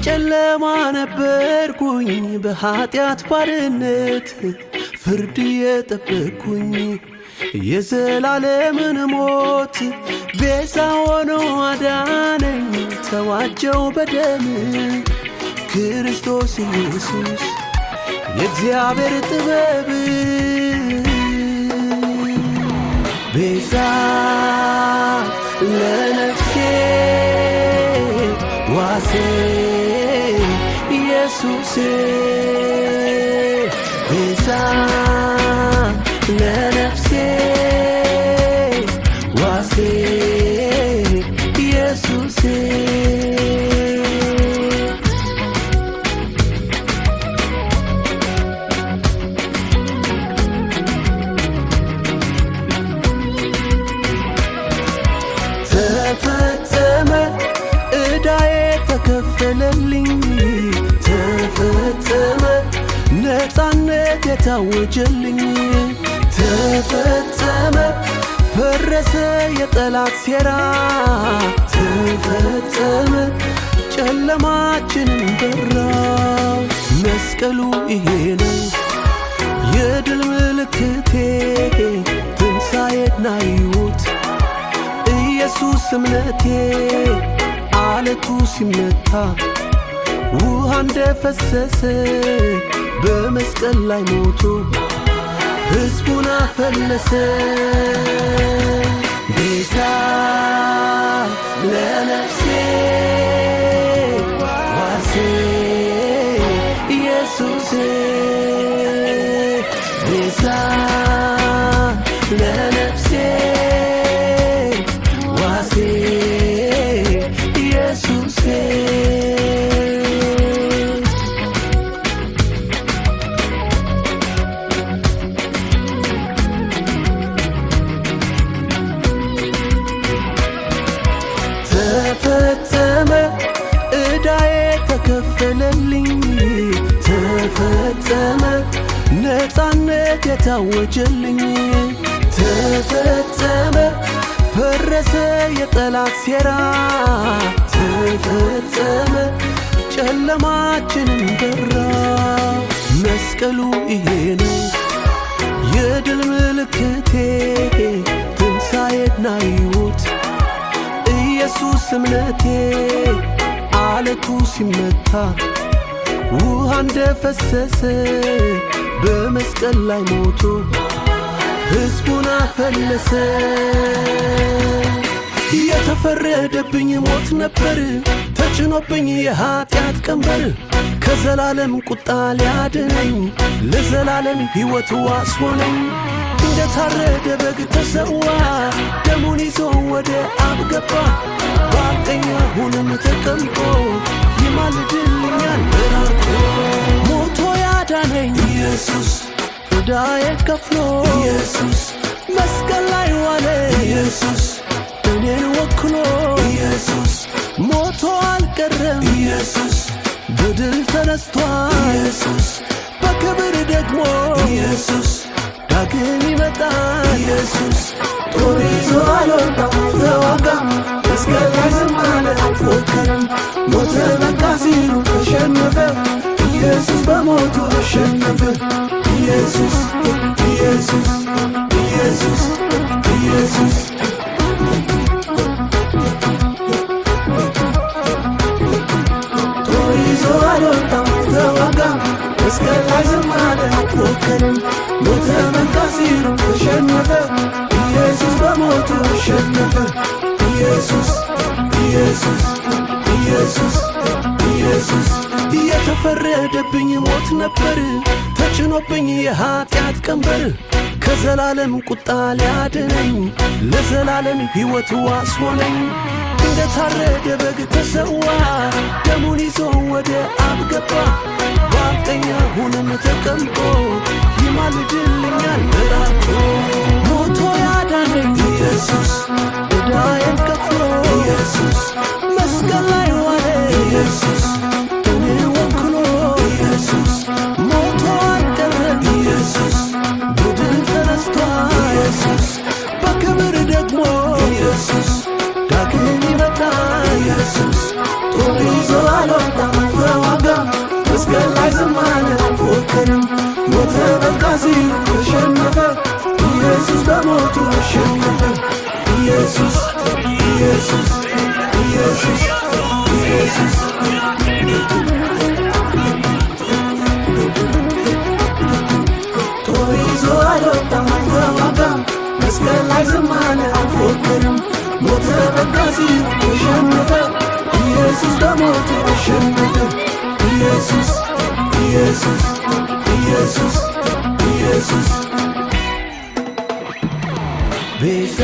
በጨለማ ነበርኩኝ በኃጢአት ባርነት ፍርድ የጠበቅኩኝ የዘላለምን ሞት ቤዛ ሆኖ አዳነኝ ተዋጀው በደም ክርስቶስ ኢየሱስ የእግዚአብሔር ጥበብ ቤዛ ለነፍሴ ዋሴ ኢየሱስ ቤዛ ለነፍሴ ዋሴ ኢየሱስ ተፈጸመ ዕዳዬ ተከፈለልኝ ተፈጸመ ነፃነት የታወጀልኝ ተፈጸመ ፈረሰ የጠላት ሴራ ተፈጸመ ጨለማችንን በራው መስቀሉ ይሄ ነው የድል ምልክቴ ትንሣኤና ሕይወት ኢየሱስ እምነቴ አለቱ ሲመታ ውሃ እንደፈሰሰ በመስቀል ላይ ሞቶ ሕዝቡን አፈለሰ ቤዛ ለነፍሴ ዋሴ ኢየሱስ ቤዛ ለነፍሴ ዋሴ ኢየሱስ ተፈጸመ ዕዳዬ ተከፈለልኝ ተፈጸመ ነፃነት የታወጀልኝ ተፈጸመ ፈረሰ የጠላት ሴራ ተፈጸመ ጨለማችንን በራ መስቀሉ ይሄ ነው የድል ምልክቴ ትንሣኤና ሕይወት ኢየሱስ እምነቴ አለቱ ሲመታ ውሃ እንደፈሰሰ በመስቀል ላይ ሞቶ ሕዝቡን አፈለሰ የተፈረደብኝ ሞት ነበር ተጭኖብኝ የኃጢአት ቀንበር ከዘላለም ቁጣ ሊያድነኝ ለዘላለም ሕይወት ዋስ ሆነኝ እንደታረደ በግ ተሰዋ ደሙን ይዞ ወደ አብ ገባ በቀኝ አሁንም ተቀምጦ ይማልድልኛል በራርቶ ሞቶ ያዳነኝ ኢየሱስ ዕዳዬን ከፍሎ ኢየሱስ መስቀል ላይ ዋለ ኢየሱስ እኔን ወክሎ ኢየሱስ ሞቶ አልቀረም ኢየሱስ በድል ተነስቷል ኢየሱስ በክብር ደግሞ ኢየሱስ ዳግም ይመጣል ኢየሱስ ጦር ይዞ አልወጣም አልተዋጋም መስቀል ላይ ዝም አለ አልፎከረም ሞተ በቃ ሲሉ ተሸነፈ ኢየሱስ በሞቱ አሸነፈ ኢየሱስ ኢየሱስ ኢየሱስ ኢየሱስ ጦር ይዞ አልወጣም አልተዋጋም መስቀል ላይ ዝም አለ አልፎከረም ሞተ በቃ ሲሉ ተሸነፈ ኢየሱስ በሞቱ አሸነፈ ኢየሱስ ኢየሱስ ኢየሱስ ኢየሱስ የተፈረደብኝ ሞት ነበር ተጭኖብኝ የኃጢአት ቀንበር ከዘላለም ቁጣ ሊያድነኝ ለዘላለም ሕይወት ዋስ ሆነኝ እንደታረደ በግ ተሰዋ ደሙን ይዞ ወደ አብ ገባ በቀኝ አሁንም ተቀምጦ ይማልድልኛል በራርቶ ሞቶ ያዳነኝ ኢየሱስ ዕዳዬን ከፍሎ ኢየሱስ መስቀል ላይ ዋለ ኢየሱስ እኔን ወክሎ ኢየሱስ ሞቶ አልቀረም ኢየሱስ በድል ተነስቷል ኢየሱስ በክብር ደግሞ ኢየሱስ ዳግም ይመጣል ኢየሱስ ጦር ይዞ አልወጣም አልፎክርም ሞተ በቃ ሲል ተሸነፈ ኢየሱስ በሞቱ አሸነፈ ኢየሱስ ኢየሱስ ኢየሱስ ኢየሱስ ጦር ይዞ አልወጣም አይተዋጋም መስቀል ላይ ዝም አለ አልፎክርም ሞተ በቃ ሲል ተሸነፈ ኢየሱስ በሞቱ አሸነፈ ኢየሱስ ኢየሱስ ኢየሱስ ኢየሱስ ቤዛ